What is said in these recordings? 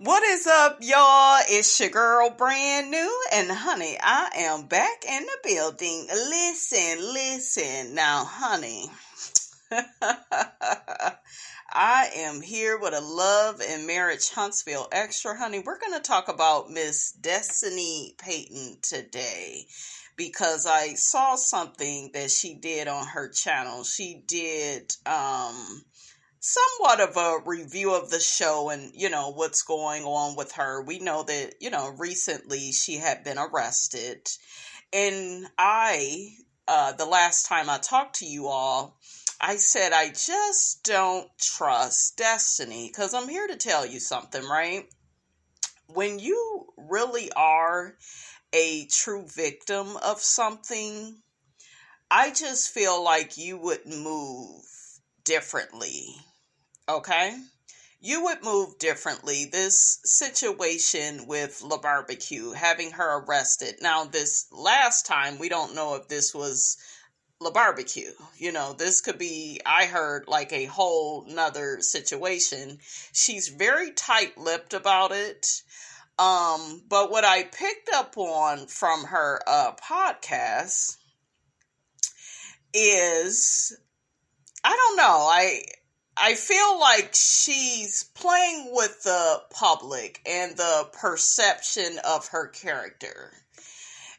What is up, y'all? It's your girl, Brand New, and honey, I am back in the building. Listen. Now, honey, I am here with a Love and Marriage Huntsville Extra, honey. We're going to talk about Miss Destiny Payton today because I saw something that she did on her channel. She did, somewhat of a review of the show and, what's going on with her. We know that, recently she had been arrested. And the last time I talked to you all, I said I just don't trust Destiny because I'm here to tell you something, right? When you really are a true victim of something, I just feel like you would move differently. Okay? You would move differently. This situation with lamh, having her arrested. Now, this last time, we don't know if this was lamh. This could be, I heard, like a whole nother situation. She's very tight-lipped about it. But what I picked up on from her podcast is, I don't know, I feel like she's playing with the public and the perception of her character.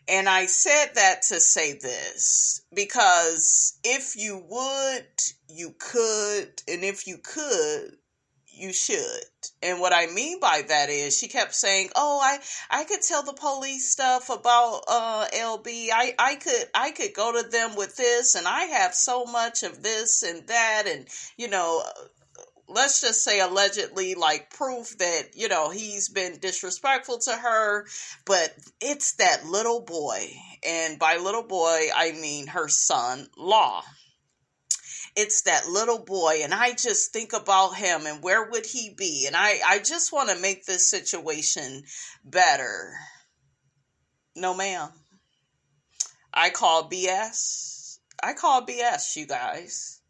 And I said that to say this, because if you would, you could, and if you could, you should. And what I mean by that is she kept saying, I could tell the police stuff about LB. I could go to them with this, and I have so much of this and that, and let's just say allegedly like proof that, he's been disrespectful to her. But it's that little boy, and by little boy I mean her son-in-law. It's that little boy, and I just think about him and where would he be? And I just want to make this situation better. No, ma'am. I call BS. You guys.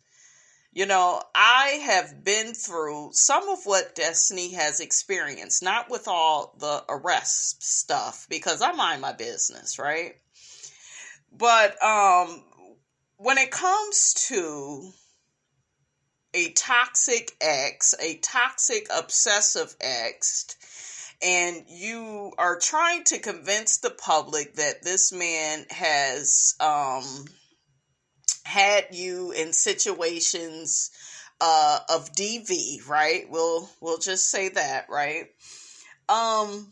I have been through some of what Destiny has experienced, not with all the arrest stuff, because I mind my business, right? But, when it comes to a toxic ex, a toxic obsessive ex, and you are trying to convince the public that this man has had you in situations of DV, right? We'll just say that, right? I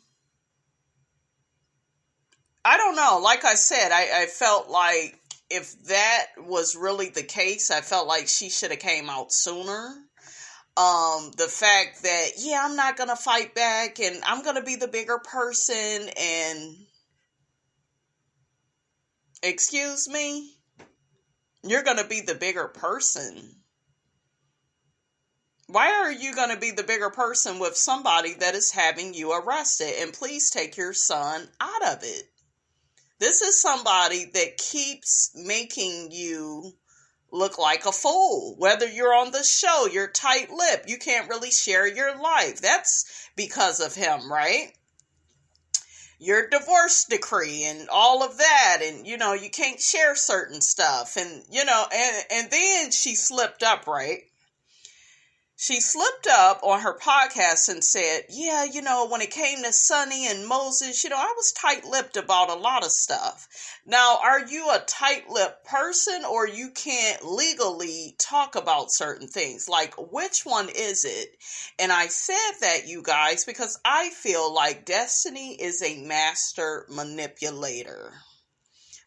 don't know. Like I said, I felt like if that was really the case, I felt like she should have came out sooner. The fact that, I'm not going to fight back and I'm going to be the bigger person and, excuse me, you're going to be the bigger person. Why are you going to be the bigger person with somebody that is having you arrested? And please take your son out of it. This is somebody that keeps making you look like a fool. Whether you're on the show, you're tight-lipped, you can't really share your life. That's because of him, right? Your divorce decree and all of that, and you can't share certain stuff, and and then she slipped up, right? She slipped up on her podcast and said, when it came to Sonny and Moses, I was tight-lipped about a lot of stuff. Now, are you a tight-lipped person, or you can't legally talk about certain things? Like, which one is it? And I said that, you guys, because I feel like Destiny is a master manipulator.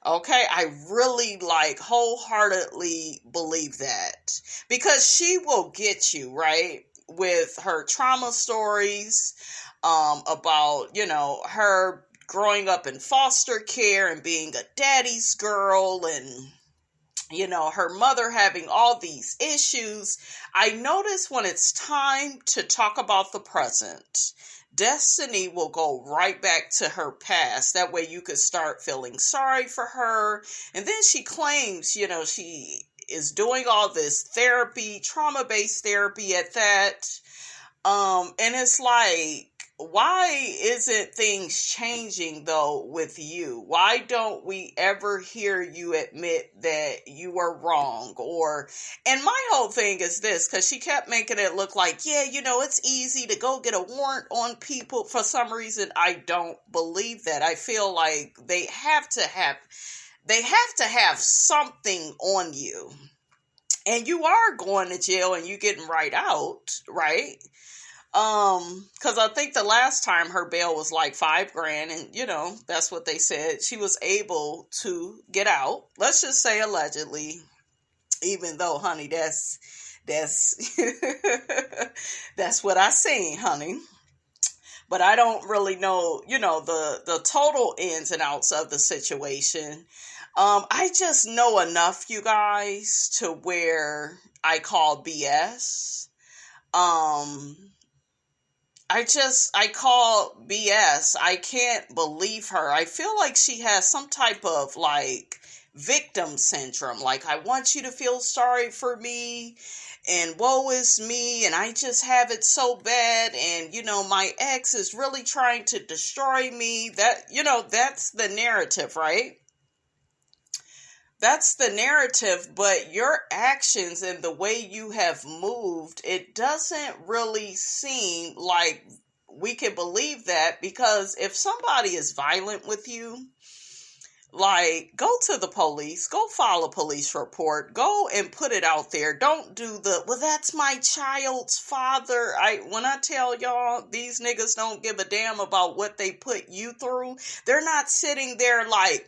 Okay, I really wholeheartedly believe that, because she will get you, right, with her trauma stories, about, her growing up in foster care and being a daddy's girl, and, her mother having all these issues. I notice when it's time to talk about the present, Destiny will go right back to her past. That way you could start feeling sorry for her. And then she claims, she is doing all this therapy, trauma-based therapy at that. And it's like, why isn't things changing though with you? Why don't we ever hear you admit that you were wrong? And my whole thing is this, because she kept making it look like, yeah, it's easy to go get a warrant on people. For some reason, I don't believe that. I feel like they have to have something on you. And you are going to jail and you getting right out, right? Because I think the last time her bail was like $5,000, and that's what they said. She was able to get out. Let's just say allegedly, even though, honey, that's that's what I seen, honey. But I don't really know, the total ins and outs of the situation. I just know enough, you guys, to where I call BS. I call BS. I can't believe her. I feel like she has some type of like victim syndrome. Like, I want you to feel sorry for me and woe is me and I just have it so bad and, my ex is really trying to destroy me. That's the narrative, right? That's the narrative, but your actions and the way you have moved, it doesn't really seem like we can believe that, because if somebody is violent with you, like, go to the police, go file a police report, go and put it out there. Don't do well, that's my child's father. When I tell y'all, these niggas don't give a damn about what they put you through. They're not sitting there like,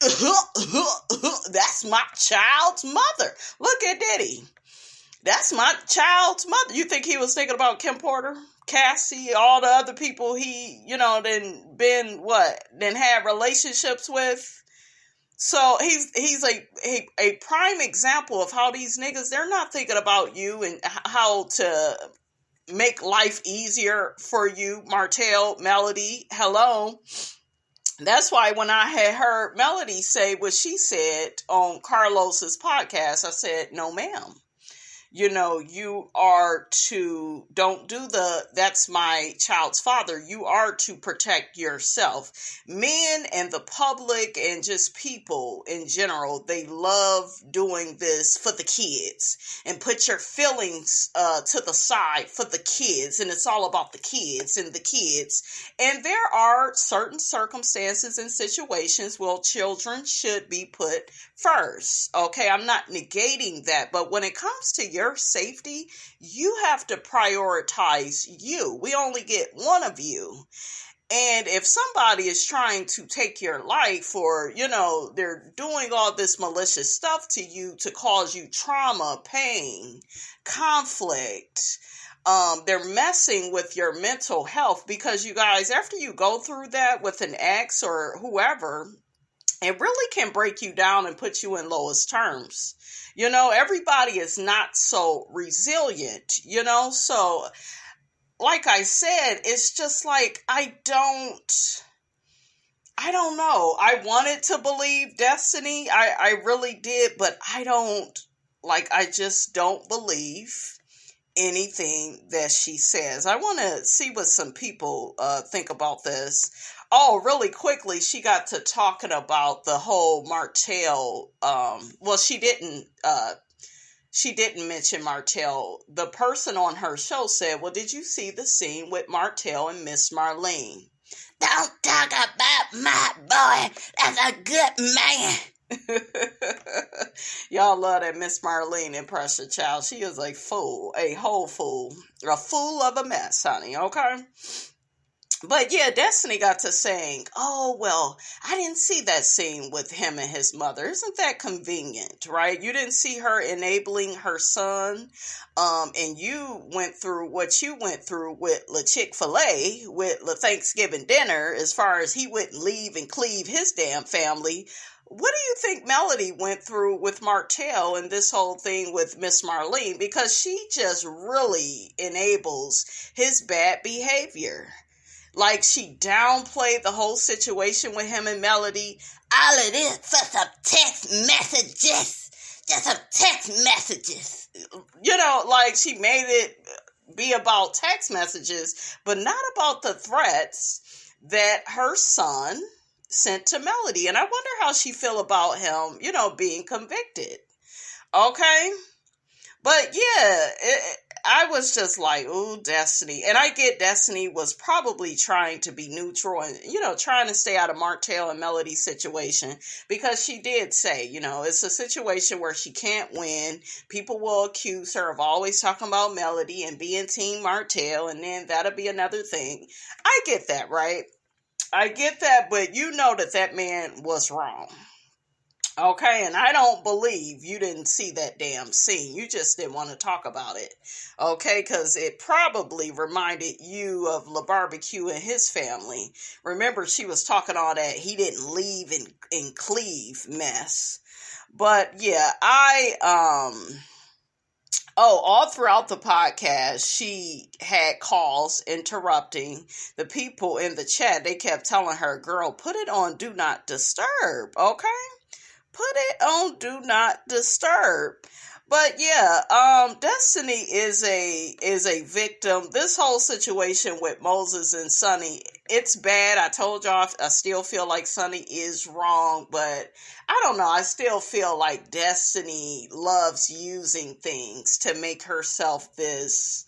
that's my child's mother. Look at Diddy. That's my child's mother. You think he was thinking about Kim Porter, Cassie, all the other people he, then had relationships with? So he's a prime example of how these niggas, they're not thinking about you and how to make life easier for you. Martel, Melody, hello. That's why when I had heard Melody say what she said on Carlos's podcast, I said, no, ma'am. You are to, don't do that's my child's father. You are to protect yourself. Men and the public and just people in general, they love doing this for the kids and put your feelings to the side for the kids. And it's all about the kids and the kids. And there are certain circumstances and situations where children should be put first. Okay, I'm not negating that. But when it comes to your safety, you have to prioritize you. We only get one of you. And if somebody is trying to take your life, or, they're doing all this malicious stuff to you to cause you trauma, pain, conflict, they're messing with your mental health, because you guys, after you go through that with an ex or whoever, it really can break you down and put you in lowest terms. Everybody is not so resilient, so like I said, it's just like, I don't know. I wanted to believe Destiny. I really did, but I just don't believe anything that she says. I want to see what some people think about this. Oh, really quickly, she got to talking about the whole Martel. Well, she didn't mention Martel. The person on her show said, well, did you see the scene with Martel and Miss Marlene? Don't talk about my boy. That's a good man. Y'all love that Miss Marlene impression, child. She is a fool, a whole fool, a fool of a mess, honey, okay? But yeah, Destiny got to saying, oh, well, I didn't see that scene with him and his mother. Isn't that convenient, right? You didn't see her enabling her son. And you went through what you went through with La Chick-fil-A, with La Thanksgiving dinner, as far as he wouldn't leave and cleave his damn family. What do you think Melody went through with Martel and this whole thing with Miss Marlene? Because she just really enables his bad behavior. Like, she downplayed the whole situation with him and Melody. All of this for some text messages. Just some text messages. Like, she made it, be about text messages, but not about the threats that her son sent to Melody. And I wonder how she feel about him, being convicted. Okay? But yeah, I was just like, ooh, Destiny. And I get Destiny was probably trying to be neutral and, trying to stay out of Martel and Melody's situation, because she did say, it's a situation where she can't win. People will accuse her of always talking about Melody and being Team Martel, and then that'll be another thing. I get that, right? I get that, but that man was wrong. Okay, and I don't believe you didn't see that damn scene. You just didn't want to talk about it. Okay, because it probably reminded you of LaBarbecue and his family. Remember, she was talking all that he didn't leave in Cleve mess. But yeah, all throughout the podcast, she had calls interrupting the people in the chat. They kept telling her, girl, put it on Do Not Disturb, okay? Put it on Do Not Disturb. But yeah, Destiny is a victim. This whole situation with Moses and Sonny, it's bad. I told y'all I still feel like Sonny is wrong, but I don't know. I still feel like Destiny loves using things to make herself this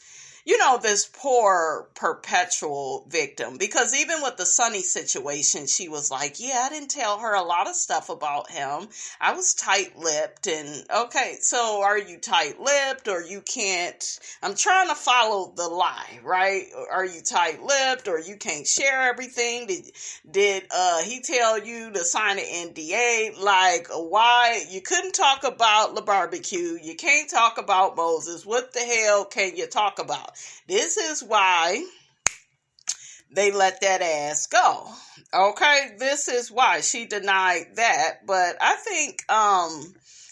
poor perpetual victim. Because even with the Sonny situation, she was like, yeah, I didn't tell her a lot of stuff about him. I was tight-lipped. And okay, so are you tight-lipped, or you can't? I'm trying to follow the lie, right? Are you tight-lipped, or you can't share everything? Did he tell you to sign an NDA? Like, why? You couldn't talk about LaBarbecue. You can't talk about Moses. What the hell can you talk about? This is why they let that ass go. Okay, this is why she denied that. But I think, I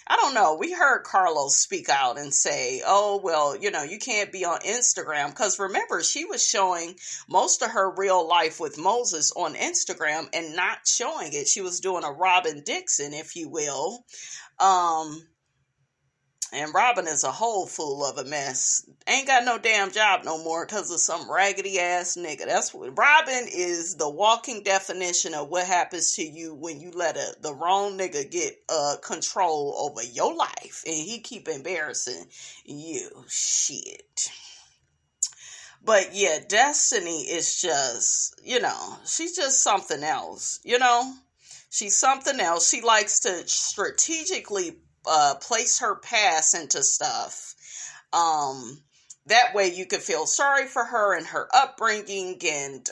don't know. We heard Carlos speak out and say, oh, well, you can't be on Instagram. Because remember, she was showing most of her real life with Moses on Instagram and not showing it. She was doing a Robin Dixon, if you will. And Robin is a whole fool of a mess. Ain't got no damn job no more because of some raggedy ass nigga. That's what Robin is, the walking definition of what happens to you when you let the wrong nigga get control over your life, and he keep embarrassing you. Shit. But yeah, Destiny is just, she's just something else. She's something else. She likes to strategically place her past into stuff. That way you could feel sorry for her and her upbringing, and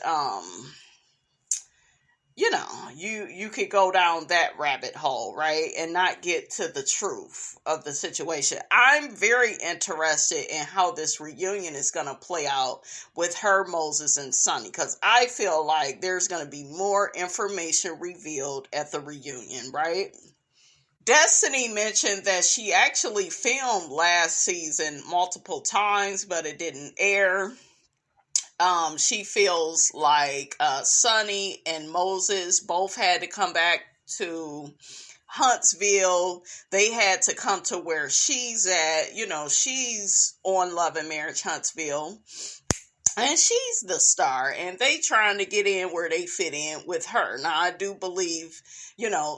you could go down that rabbit hole, right? And not get to the truth of the situation. I'm very interested in how this reunion is going to play out with her, Moses, and Sonny, because I feel like there's going to be more information revealed at the reunion, right? Destiny mentioned that she actually filmed last season multiple times, but it didn't air. She feels like Sonny and Moses both had to come back to Huntsville. They had to come to where she's at. She's on Love and Marriage Huntsville. And she's the star, and they trying to get in where they fit in with her. Now, I do believe,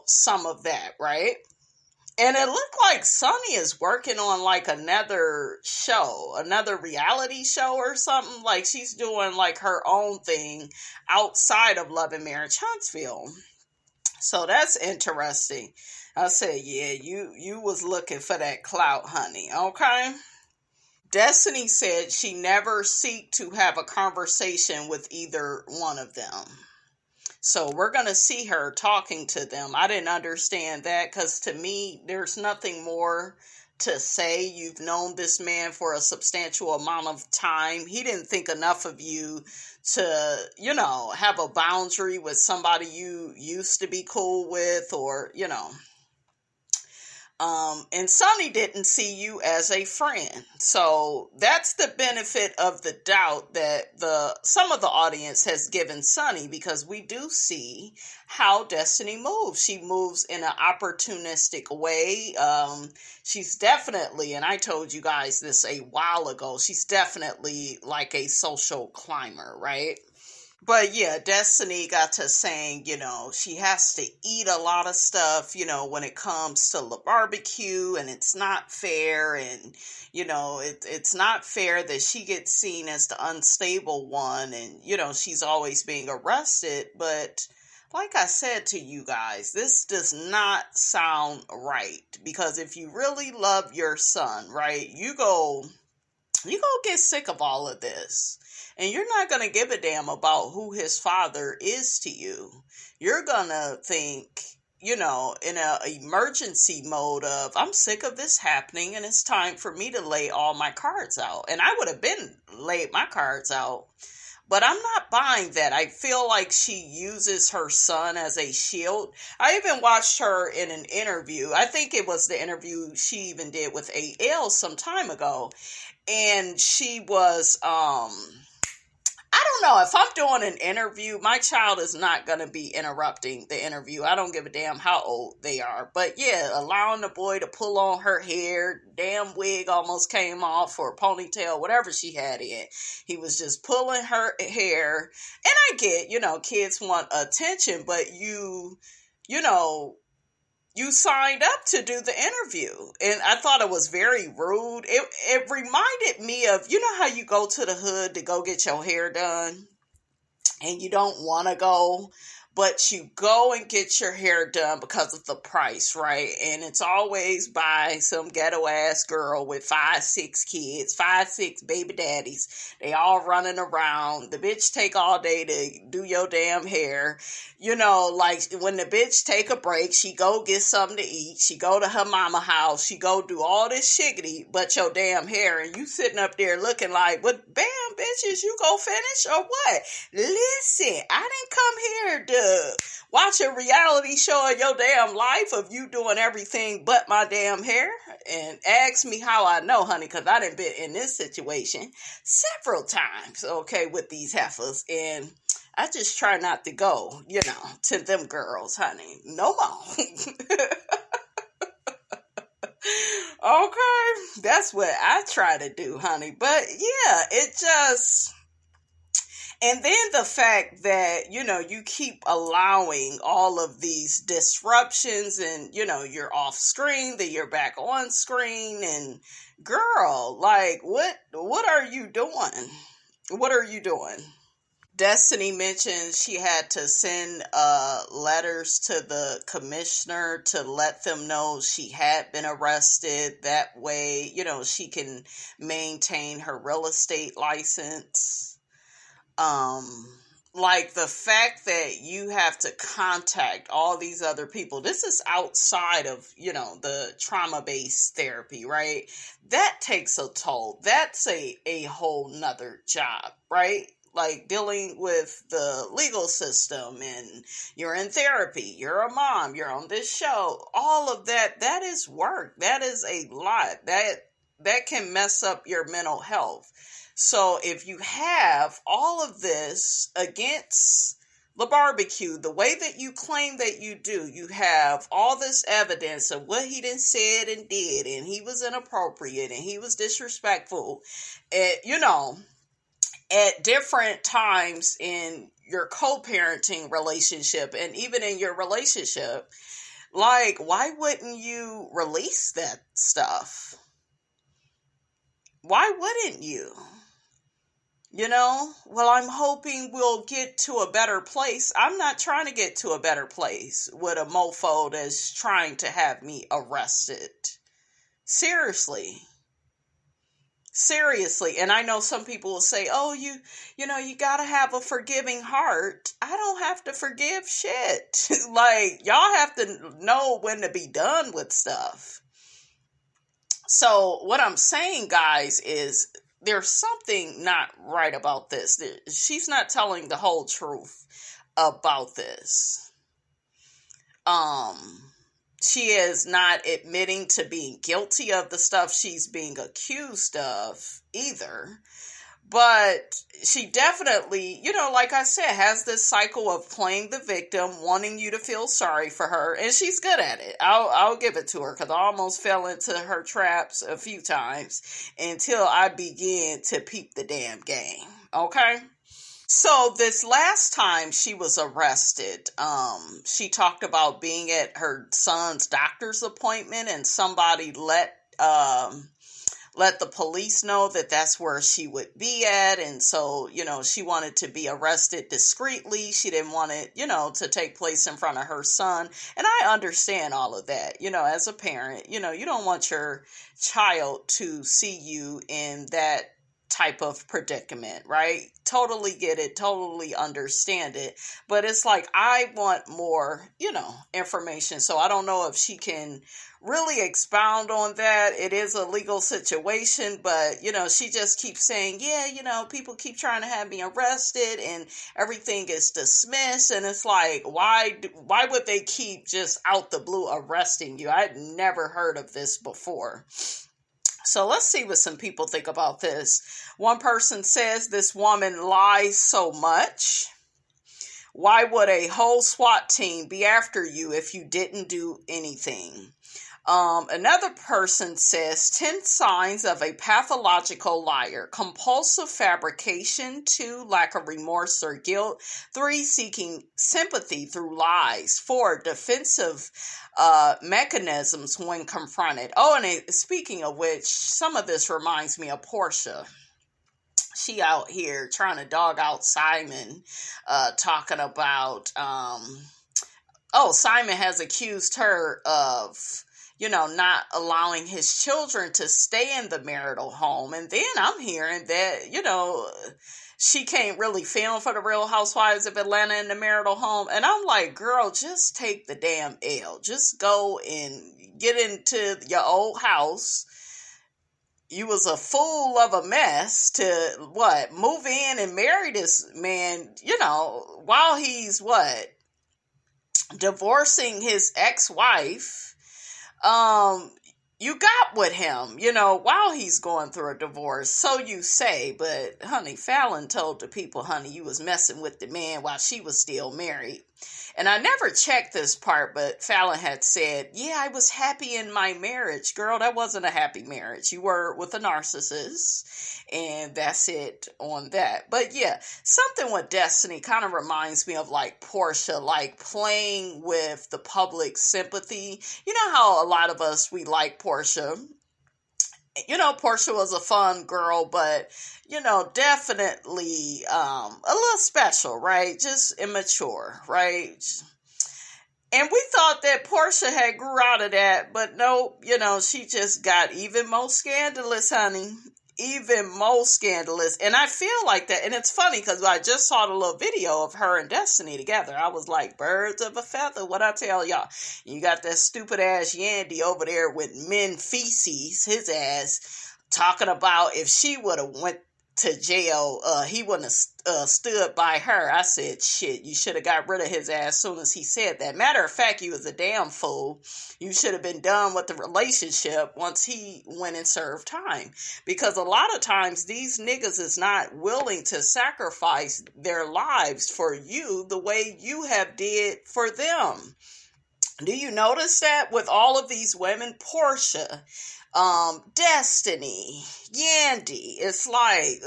some of that, right? And it looked like Sonny is working on like another show, another reality show or something. Like she's doing like her own thing outside of Love and Marriage Huntsville. So that's interesting. I said, yeah, you was looking for that clout, honey. Okay. Destiny said she never seek to have a conversation with either one of them. So we're going to see her talking to them. I didn't understand that because to me, there's nothing more to say. You've known this man for a substantial amount of time. He didn't think enough of you to, have a boundary with somebody you used to be cool with, or. And Sonny didn't see you as a friend. So that's the benefit of the doubt that some of the audience has given Sonny, because we do see how Destiny moves. She moves in an opportunistic way. She's definitely, and I told you guys this a while ago, she's definitely like a social climber, right? But yeah, Destiny got to saying, she has to eat a lot of stuff, when it comes to the barbecue, and it's not fair. And, it's not fair that she gets seen as the unstable one, and, she's always being arrested. But like I said to you guys, this does not sound right, because if you really love your son, right, you go get sick of all of this. And you're not going to give a damn about who his father is to you. You're going to think, in an emergency mode of, I'm sick of this happening and it's time for me to lay all my cards out. And I would have been laid my cards out. But I'm not buying that. I feel like she uses her son as a shield. I even watched her in an interview. I think it was the interview she even did with AL some time ago. And she was, I don't know, if I'm doing an interview, my child is not going to be interrupting the interview. I don't give a damn how old they are. But yeah, allowing the boy to pull on her hair, damn wig almost came off, or ponytail, whatever she had in. He was just pulling her hair. And I get, kids want attention, but you signed up to do the interview. And I thought it was very rude. It reminded me of, how you go to the hood to go get your hair done and you don't want to go, but you go and get your hair done because of the price, right? And it's always by some ghetto ass girl with 5, 6 kids, 5, 6 baby daddies. They all running around. The bitch take all day to do your damn hair. Like when the bitch take a break, she go get something to eat. She go to her mama house. She go do all this shiggity but your damn hair. And you sitting up there looking like, what, bam, bitches, you go finish or what? Listen, I didn't come here to watch a reality show of your damn life of you doing everything but my damn hair. And ask me how I know, honey, because I done been in this situation several times, okay, with these heifers. And I just try not to go, to them girls, honey. No more. Okay, that's what I try to do, honey. But yeah, it just... And then the fact that, you keep allowing all of these disruptions and, you're off screen, then you're back on screen. And girl, like, what are you doing? What are you doing? Destiny mentioned she had to send letters to the commissioner to let them know she had been arrested. That way, she can maintain her real estate license. Like the fact that you have to contact all these other people. This is outside of, the trauma-based therapy, right? That takes a toll. That's a whole nother job, right? Like dealing with the legal system, and you're in therapy, you're a mom, you're on this show, all of that is work. That is a lot. That can mess up your mental health. So if you have all of this against the barbecue, the way that you claim that you do, you have all this evidence of what he done said and did, and he was inappropriate and he was disrespectful, at different times in your co-parenting relationship and even in your relationship. Like, why wouldn't you release that stuff? Why wouldn't you? Well, I'm hoping we'll get to a better place. I'm not trying to get to a better place with a mofo that's trying to have me arrested. Seriously. And I know some people will say, oh, you gotta have a forgiving heart. I don't have to forgive shit. Like, y'all have to know when to be done with stuff. So what I'm saying, guys, is there's something not right about this. She's not telling the whole truth about this. she is not admitting to being guilty of the stuff she's being accused of either. But she definitely, like I said, has this cycle of playing the victim, wanting you to feel sorry for her, and she's good at it. I'll give it to her, because I almost fell into her traps a few times until I began to peep the damn game. Okay? So this last time she was arrested, she talked about being at her son's doctor's appointment, and somebody let the police know that that's where she would be at. And so, she wanted to be arrested discreetly. She didn't want it, to take place in front of her son. And I understand all of that. As a parent, you don't want your child to see you in that type of predicament, right? Totally get it, totally understand it. But it's like, I want more, information. So I don't know if she can really expound on that. It is a legal situation, but, she just keeps saying, yeah, people keep trying to have me arrested and everything is dismissed. And it's like, why would they keep just out the blue arresting you? I'd never heard of this before. So let's see what some people think about this. One person says, this woman lies so much. Why would a whole SWAT team be after you if you didn't do anything? Another person says 10 signs of a pathological liar: compulsive fabrication, 2, lack of remorse or guilt, 3, seeking sympathy through lies, 4, defensive mechanisms when confronted. Oh, and speaking of which, some of this reminds me of Porsha. She out here trying to dog out Simon, talking about, Simon has accused her of, not allowing his children to stay in the marital home. And then I'm hearing that, she can't really film for the Real Housewives of Atlanta in the marital home. And I'm like, girl, just take the damn L. Just go and get into your old house. You was a fool of a mess to, move in and marry this man, while he's, divorcing his ex-wife. You got with him, while he's going through a divorce. So you say, but honey, Fallon told the people, honey, you was messing with the man while she was still married. And I never checked this part, but Fallon had said, yeah, I was happy in my marriage. Girl, that wasn't a happy marriage. You were with a narcissist, and that's it on that. But yeah, something with Destiny kind of reminds me of like Porsha, like playing with the public sympathy. You know how a lot of us, we like Porsha. Porsha was a fun girl, but, definitely a little special, right? Just immature, right? And we thought that Porsha had grew out of that, but nope, she just got even more scandalous, honey. Even more scandalous. And I feel like that. And it's funny because I just saw the little video of her and Destiny together. I was like, birds of a feather. What I tell y'all? You got that stupid ass Yandy over there with men feces, his ass, talking about if she would have went to jail, he wouldn't have stood by her. I said, shit, you should have got rid of his ass as soon as he said that. Matter of fact, he was a damn fool. You should have been done with the relationship once he went and served time. Because a lot of times these niggas is not willing to sacrifice their lives for you the way you have did for them. Do you notice that with all of these women? Porsha, Destiny, Yandy, it's like,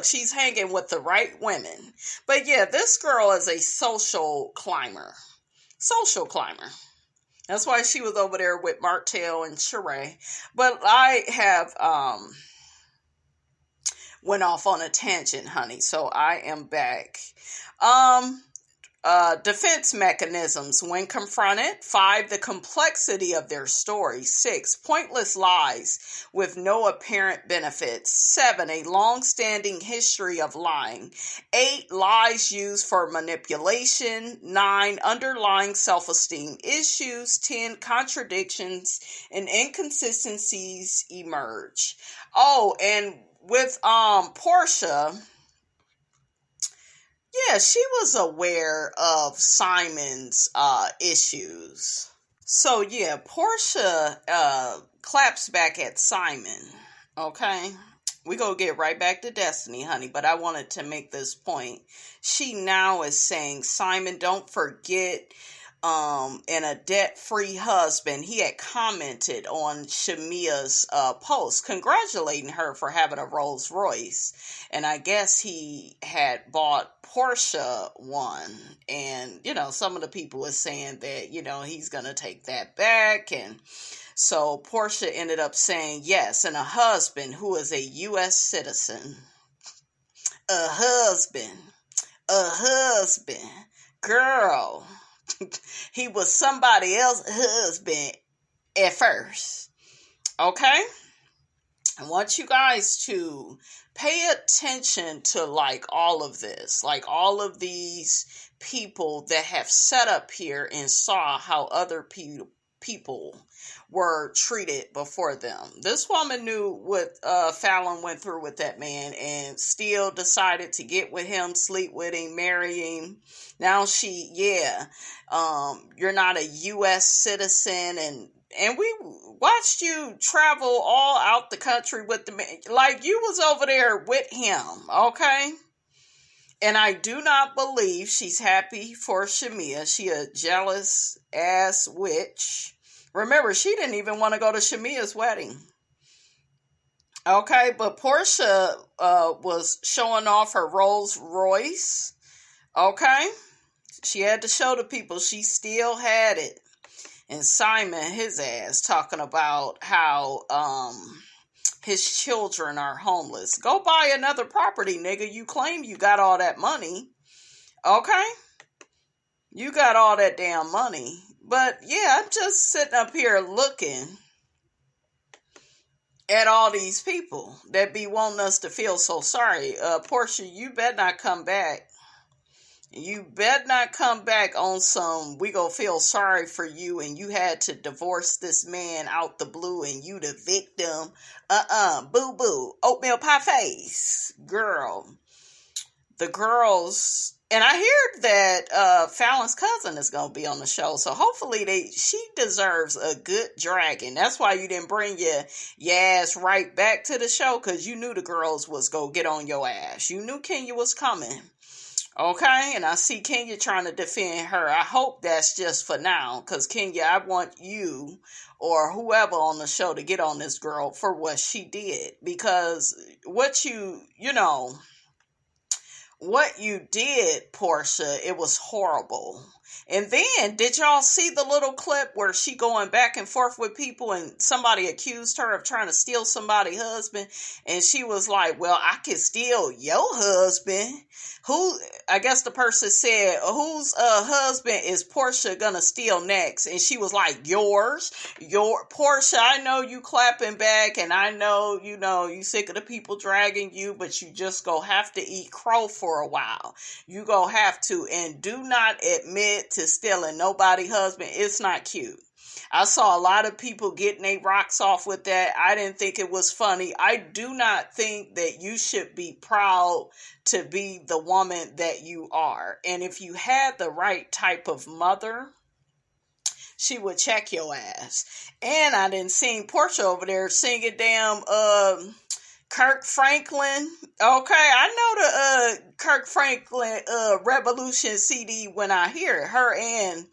she's hanging with the right women. But yeah, this girl is a social climber. That's why she was over there with Martel and Sheree. But I have, went off on a tangent, honey, so I am back. Defense mechanisms when confronted. 5, the complexity of their story. 6, pointless lies with no apparent benefits. 7, a long-standing history of lying. 8, lies used for manipulation. 9, underlying self-esteem issues. 10, contradictions and inconsistencies emerge. Oh, and with Porsha, yeah, she was aware of Simon's issues. So yeah, Porsha claps back at Simon. Okay. We gonna get right back to Destiny, honey, but I wanted to make this point. She now is saying, Simon, don't forget, and a debt-free husband. He had commented on Shamia's post, congratulating her for having a Rolls Royce, and I guess he had bought Porsha one, and some of the people were saying that he's gonna take that back, and so Porsha ended up saying yes, and a husband who is a U.S. citizen, a husband, girl. He was somebody else's husband at first. Okay? I want you guys to pay attention to all of this, all of these people that have set up here and saw how other people were treated before them. This woman knew what Fallon went through with that man and still decided to get with him, sleep with him, marry him. Now you're not a U.S. citizen, and we watched you travel all out the country with the man. Like, you was over there with him, okay? And I do not believe she's happy for Shamia. She a jealous ass witch. Remember, she didn't even want to go to Shamia's wedding. Okay, but Porsha was showing off her Rolls Royce. Okay? She had to show the people she still had it. And Simon, his ass, talking about how his children are homeless. Go buy another property, nigga. You claim you got all that money. Okay? You got all that damn money. But yeah, I'm just sitting up here looking at all these people that be wanting us to feel so sorry. Porsha, you better not come back. You better not come back on some, we gonna feel sorry for you and you had to divorce this man out the blue and you the victim. Boo-boo. Oatmeal pie face. Girl. The girls... And I hear that Fallon's cousin is going to be on the show. So hopefully she deserves a good dragging. That's why you didn't bring your ass right back to the show. Because you knew the girls was going to get on your ass. You knew Kenya was coming. Okay? And I see Kenya trying to defend her. I hope that's just for now. Because Kenya, I want you or whoever on the show to get on this girl for what she did. Because what you did, Porsha, it was horrible. And then, did y'all see the little clip where she going back and forth with people and somebody accused her of trying to steal somebody's husband? And she was like, well, I can steal your husband. Who, I guess the person said, whose husband is Porsha gonna steal next? And she was like, yours. Porsha, I know you clapping back and I know, you sick of the people dragging you, but you just go have to eat crow for a while. You go have to, and do not admit to stealing nobody's husband. It's not cute. I saw a lot of people getting their rocks off with that. I didn't think it was funny. I do not think that you should be proud to be the woman that you are. And if you had the right type of mother, she would check your ass. And I didn't see Porsha over there singing damn Kirk Franklin. Okay, I know the Kirk Franklin Revolution CD when I hear it. Her and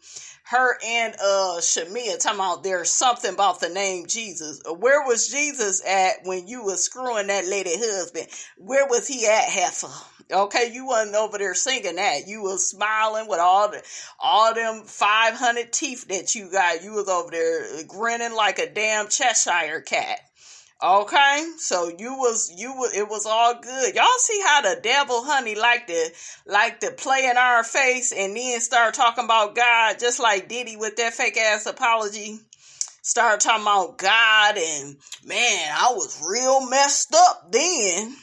Shamia talking about there's something about the name Jesus. Where was Jesus at when you was screwing that lady husband? Where was he at, heifer? Okay, you wasn't over there singing that. You was smiling with all them 500 teeth that you got. You was over there grinning like a damn Cheshire cat. Okay, so it was all good. Y'all see how the devil, honey, like to play in our face and then start talking about God, just like Diddy with that fake ass apology. Start talking about God and, man, I was real messed up then.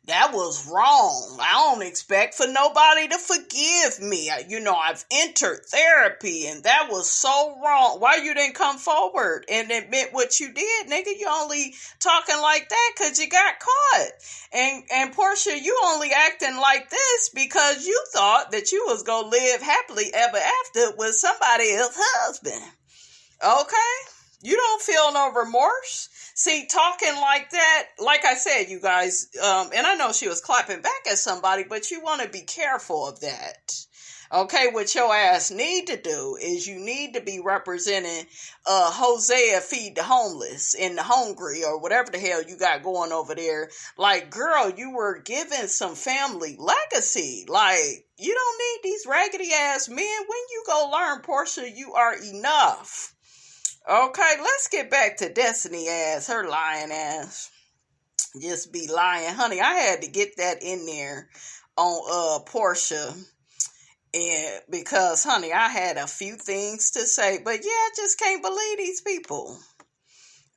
That was wrong. I don't expect for nobody to forgive me. I've entered therapy and that was so wrong. Why you didn't come forward and admit what you did, nigga? You only talking like that because you got caught. And Porsha, you only acting like this because you thought that you was going to live happily ever after with somebody else's husband. Okay? You don't feel no remorse. See, talking like that, like I said, you guys, and I know she was clapping back at somebody, but you want to be careful of that. Okay, what your ass need to do is you need to be representing Hosea Feed the Homeless and the Hungry or whatever the hell you got going over there. Like, girl, you were given some family legacy. Like, you don't need these raggedy ass men. When you go learn, Porsha, you are enough. Okay, let's get back to Destiny ass, her lying ass. Just be lying. Honey, I had to get that in there on Porsha. And because, honey, I had a few things to say. But yeah, I just can't believe these people.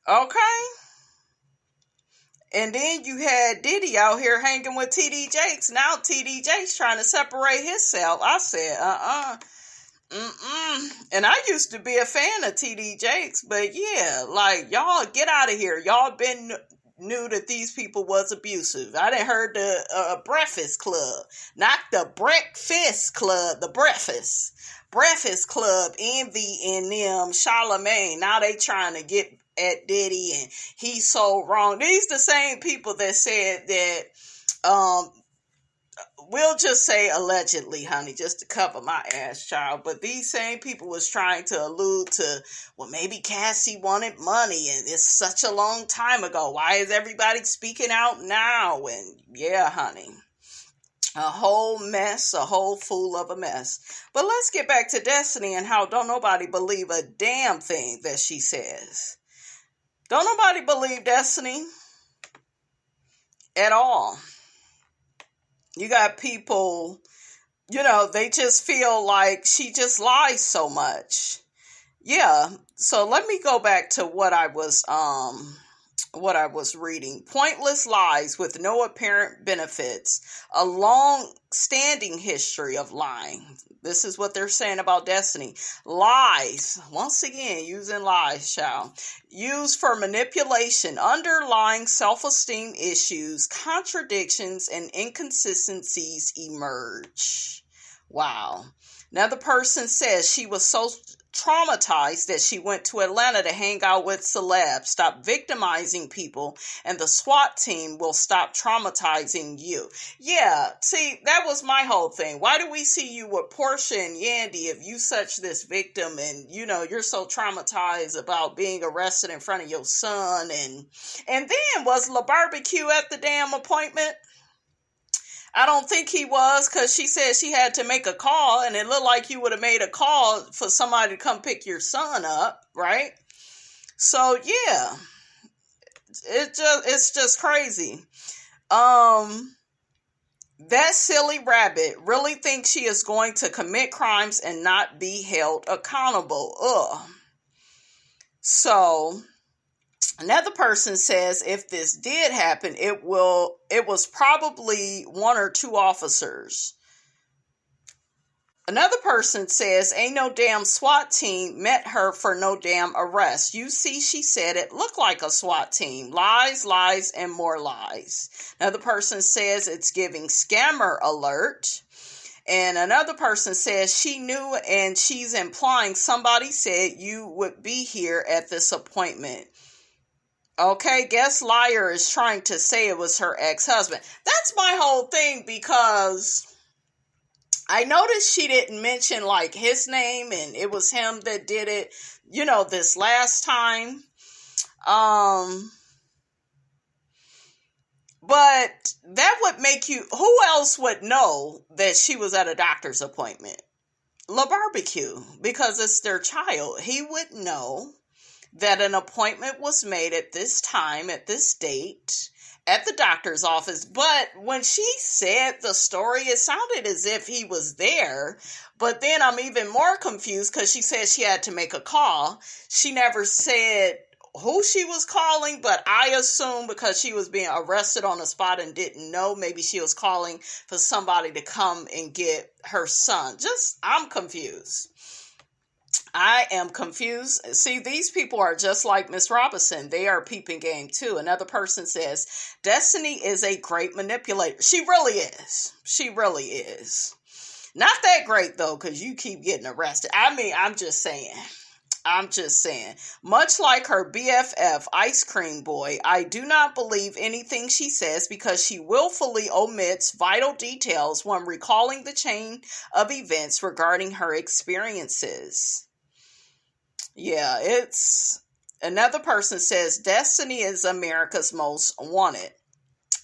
Okay? And then you had Diddy out here hanging with TD Jakes. Now TD Jakes trying to separate himself. I said, And I used to be a fan of TD Jakes, but yeah, like, y'all get out of here. Y'all knew that these people was abusive. I done heard the Breakfast Club, not the Breakfast Club, the Breakfast Club, Envy and them, Charlemagne. Now they trying to get at Diddy and he's so wrong. These the same people that said that, we'll just say allegedly, honey, just to cover my ass, child. But these same people was trying to allude to, well, maybe Cassie wanted money and it's such a long time ago. Why is everybody speaking out now? And yeah, honey, a whole mess, a whole fool of a mess. But let's get back to Destiny and how don't nobody believe a damn thing that she says. Don't nobody believe Destiny at all. You got people, they just feel like she just lies so much. Yeah, so let me go back to what I was reading. Pointless lies with no apparent benefits. A long-standing history of lying. This is what they're saying about Destiny. Lies. Once again, using lies, child. Used for manipulation, underlying self-esteem issues, contradictions, and inconsistencies emerge. Wow. Another person says she was so traumatized that she went to Atlanta to hang out with celebs. Stop victimizing people and the SWAT team will stop traumatizing you. Yeah, see, that was my whole thing. Why do we see you with Porsha and Yandy if you such this victim and, you're so traumatized about being arrested in front of your son? And then was LaBarbecue at the damn appointment? I don't think he was, because she said she had to make a call, and it looked like you would have made a call for somebody to come pick your son up, right? So, yeah, it's just crazy. That silly rabbit really thinks she is going to commit crimes and not be held accountable. Ugh. So another person says if this did happen, it was probably one or two officers. Another person says ain't no damn SWAT team met her for no damn arrest. You see, she said it looked like a SWAT team. Lies, lies, and more lies. Another person says it's giving scammer alert. And another person says she knew and she's implying somebody said you would be here at this appointment. Okay, guess liar is trying to say it was her ex-husband. That's my whole thing, because I noticed she didn't mention like his name and it was him that did it, this last time. But that would make you, who else would know that she was at a doctor's appointment? LaBarbecue, because it's their child. He would know that an appointment was made at this time, at this date, at the doctor's office. But when she said the story, it sounded as if he was there. But then I'm even more confused because she said she had to make a call. She never said who she was calling, but I assume because she was being arrested on the spot and didn't know, maybe she was calling for somebody to come and get her son. I'm confused. I am confused. See, these people are just like Miss Robinson. They are peeping game too. Another person says, Destiny is a great manipulator. She really is. She really is. Not that great though, because you keep getting arrested. I mean, I'm just saying. Much like her BFF, Ice Cream Boy, I do not believe anything she says because she willfully omits vital details when recalling the chain of events regarding her experiences. Yeah, another person says Destiny is America's Most Wanted.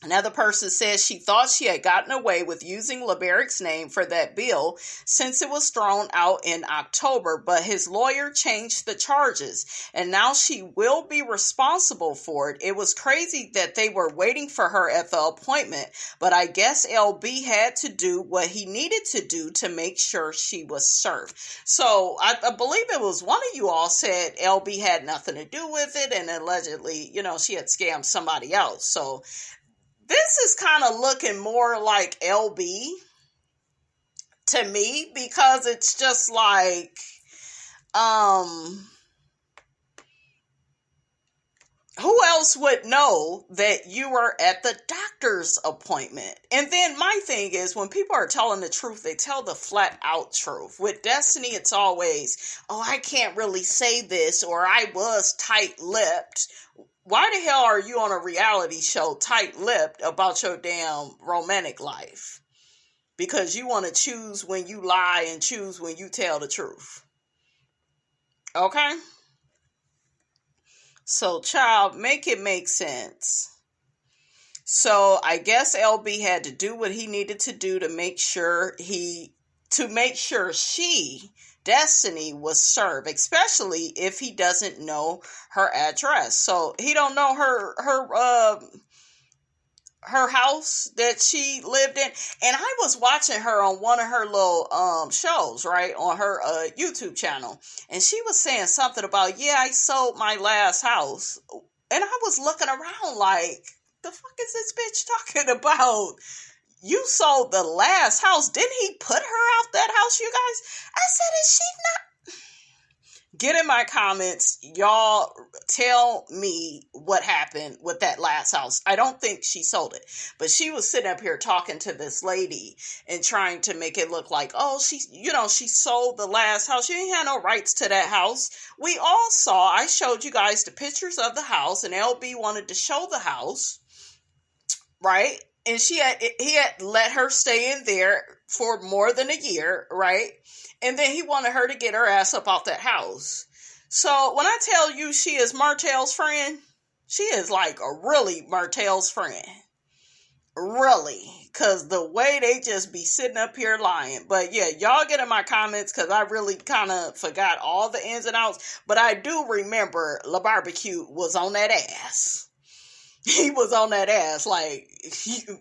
Another person says she thought she had gotten away with using LeBaric's name for that bill since it was thrown out in October, but his lawyer changed the charges, and now she will be responsible for it. It was crazy that they were waiting for her at the appointment, but I guess LB had to do what he needed to do to make sure she was served. So I believe it was one of you all said LB had nothing to do with it, and allegedly, she had scammed somebody else. So this is kind of looking more like LB to me, because it's just like, who else would know that you were at the doctor's appointment? And then my thing is, when people are telling the truth, they tell the flat out truth. With Destiny, it's always, I can't really say this, or I was tight-lipped. Why the hell are you on a reality show tight-lipped about your damn romantic life? Because you want to choose when you lie and choose when you tell the truth. Okay? So, child, make it make sense. So, I guess LB had to do what he needed to do to make sure she, Destiny, was served, especially if he doesn't know her address. So he don't know her house that she lived in. And I was watching her on one of her little shows, right, on her YouTube channel, and she was saying something about, I sold my last house. And I was looking around like, the fuck is this bitch talking about? You sold the last house. Didn't he put her out that house, you guys? I said, is she not? Get in my comments. Y'all tell me what happened with that last house. I don't think she sold it. But she was sitting up here talking to this lady and trying to make it look like, she sold the last house. She ain't had no rights to that house. We all saw, I showed you guys the pictures of the house, and LB wanted to show the house, right? And he had let her stay in there for more than a year, right? And then he wanted her to get her ass up out that house. So when I tell you she is Martel's friend, she is like a really Martel's friend. Really. Because the way they just be sitting up here lying. But yeah, y'all get in my comments, because I really kind of forgot all the ins and outs. But I do remember LaBarbecue was on that ass. He was on that ass like,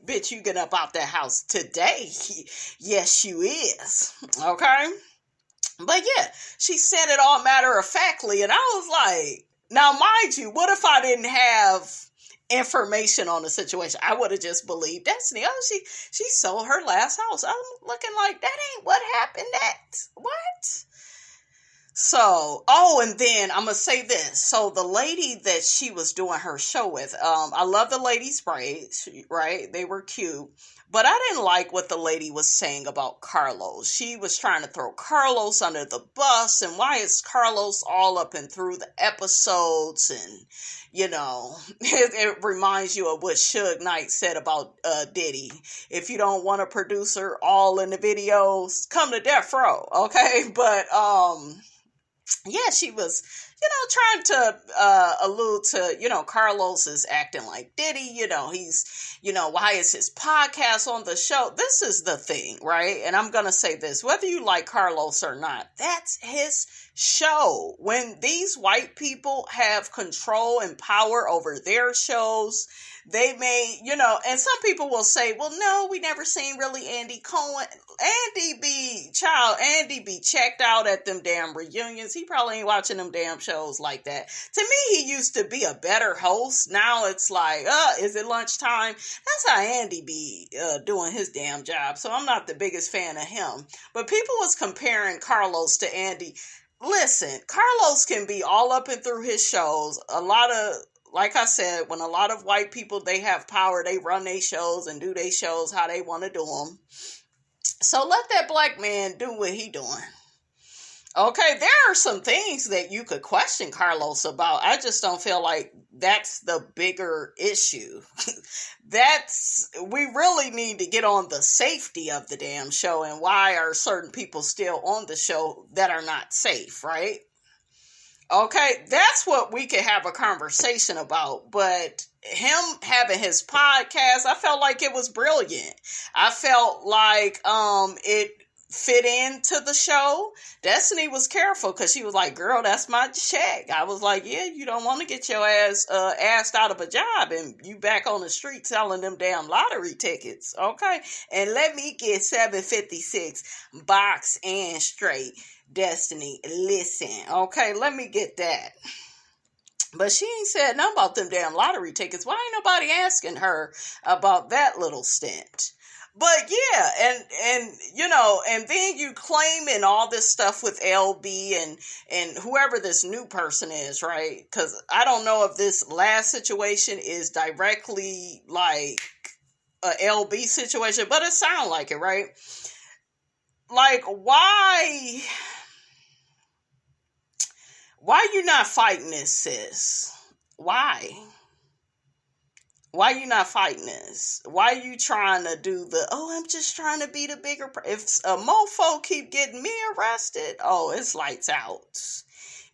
bitch, you get up out that house today. Yes, you is. Okay? But yeah, she said it all matter-of-factly, and I was like, now mind you, what if I didn't have information on the situation? I would have just believed Destiny. She sold her last house. I'm looking like, that ain't what happened next. What? So, and then I'm going to say this. So the lady that she was doing her show with, I love the ladies' braids, right? They were cute. But I didn't like what the lady was saying about Carlos. She was trying to throw Carlos under the bus. And why is Carlos all up and through the episodes? And, it reminds you of what Suge Knight said about Diddy. If you don't want a producer all in the videos, come to Death Row, okay? But, yeah, she was, trying to allude to, Carlos is acting like Diddy, he's, why is his podcast on the show? This is the thing, right? And I'm going to say this, whether you like Carlos or not, that's his show. When these white people have control and power over their shows, They may, and some people will say, well, no, we never seen really Andy Cohen. Andy be checked out at them damn reunions. He probably ain't watching them damn shows like that. To me, he used to be a better host. Now it's like, is it lunchtime? That's how Andy be doing his damn job. So I'm not the biggest fan of him. But people was comparing Carlos to Andy. Listen, Carlos can be all up and through his shows. Like I said, when a lot of white people, they have power, they run their shows and do their shows how they want to do them. So let that black man do what he doing. Okay, there are some things that you could question Carlos about. I just don't feel like that's the bigger issue. We really need to get on the safety of the damn show and why are certain people still on the show that are not safe, right? Okay, that's what we could have a conversation about. But him having his podcast, I felt like it was brilliant. I felt like it fit into the show. Destiny was careful because she was like, girl, that's my check. I was like, yeah, you don't want to get your ass assed out of a job and you back on the street selling them damn lottery tickets. Okay, and let me get 756 box and straight. Destiny, listen, okay, let me get that. But she ain't said nothing about them damn lottery tickets. Why ain't nobody asking her about that little stint? But yeah, and then you claiming all this stuff with LB and whoever this new person is, right? Because I don't know if this last situation is directly like a LB situation, but it sounds like it, right? Like, why you not fighting this, sis? Why you not fighting this? Why you trying to do I'm just trying to be the bigger... If a mofo keep getting me arrested, it's lights out.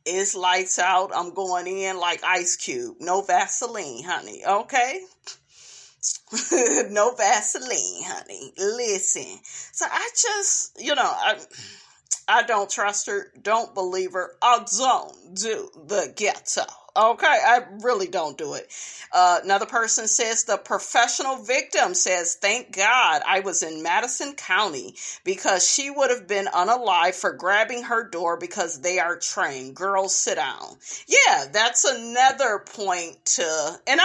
It's lights out. I'm going in like Ice Cube. No Vaseline, honey, okay? No Vaseline, honey. Listen. So I just, I don't trust her. Don't believe her. I don't do the ghetto. Okay, I really don't do it. Another person says the professional victim says, thank God I was in Madison County because she would have been unalive for grabbing her door because they are trained. Girls, sit down. Yeah, that's another point to, and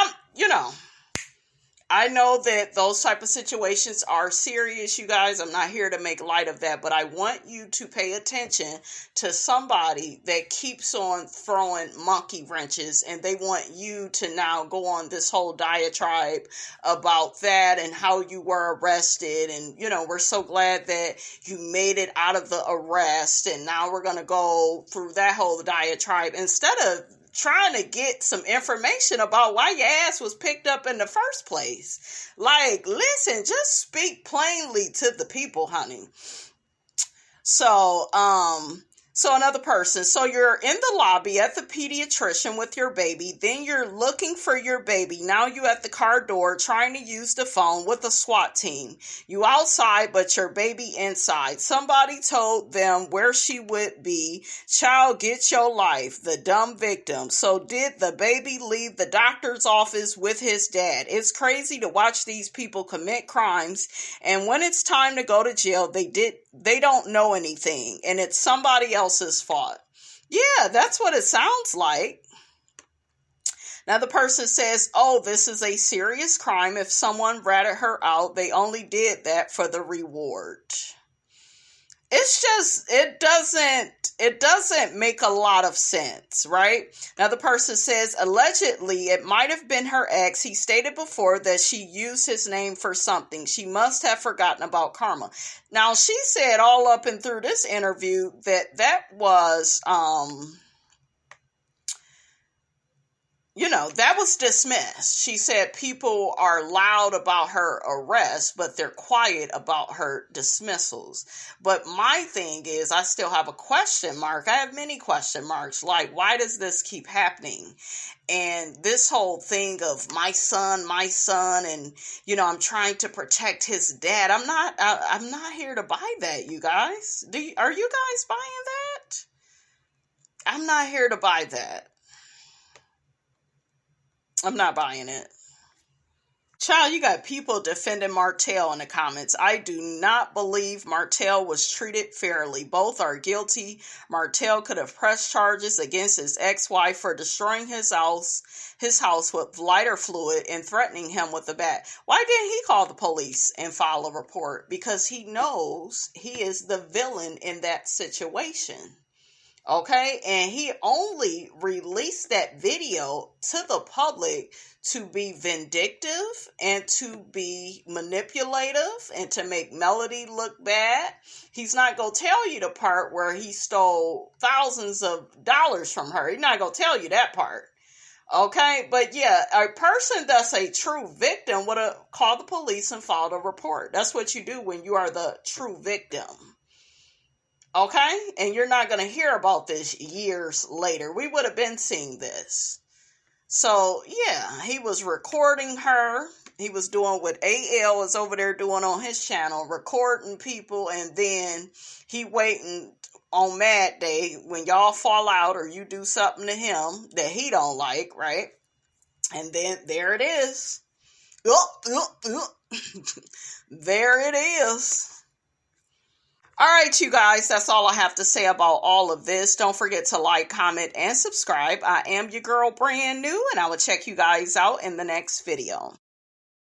I know that those type of situations are serious, you guys. I'm not here to make light of that, but I want you to pay attention to somebody that keeps on throwing monkey wrenches, and they want you to now go on this whole diatribe about that and how you were arrested. And, we're so glad that you made it out of the arrest, and now we're going to go through that whole diatribe instead of trying to get some information about why your ass was picked up in the first place. Like, listen, just speak plainly to the people, honey. So another person, so you're in the lobby at the pediatrician with your baby, then you're looking for your baby. Now you at the car door trying to use the phone with a SWAT team. You outside, but your baby inside. Somebody told them where she would be. Child, get your life. The dumb victim. So did the baby leave the doctor's office with his dad? It's crazy to watch these people commit crimes, and when it's time to go to jail, they don't know anything, and it's somebody else's fault. Yeah, that's what it sounds like. Now the person says, this is a serious crime. If someone ratted her out, they only did that for the reward. It's just, it doesn't make a lot of sense, right? Now the person says, allegedly, it might have been her ex. He stated before that she used his name for something. She must have forgotten about karma. Now she said all up and through this interview that was, that was dismissed. She said people are loud about her arrest, but they're quiet about her dismissals. But my thing is, I still have a question mark. I have many question marks. Like, why does this keep happening? And this whole thing of my son, and, I'm trying to protect his dad. I'm not here to buy that, you guys. Are you guys buying that? I'm not here to buy that. I'm not buying it. Child, you got people defending Martel in the comments. I do not believe Martel was treated fairly. Both are guilty. Martel could have pressed charges against his ex-wife for destroying his house with lighter fluid and threatening him with a bat. Why didn't he call the police and file a report? Because he knows he is the villain in that situation. Okay, and he only released that video to the public to be vindictive and to be manipulative and to make Melody look bad. He's not going to tell you the part where he stole thousands of dollars from her. He's not going to tell you that part. Okay, but yeah, a person that's a true victim would have called the police and filed a report. That's what you do when you are the true victim. Okay? And you're not going to hear about this years later. We would have been seeing this. So, yeah, he was recording her. He was doing what AL is over there doing on his channel, recording people, and then he waiting on Mad Day when y'all fall out or you do something to him that he don't like, right? And then there it is. There it is. All right, you guys, that's all I have to say about all of this. Don't forget to like, comment, and subscribe. I am your girl, Brand New, and I will check you guys out in the next video.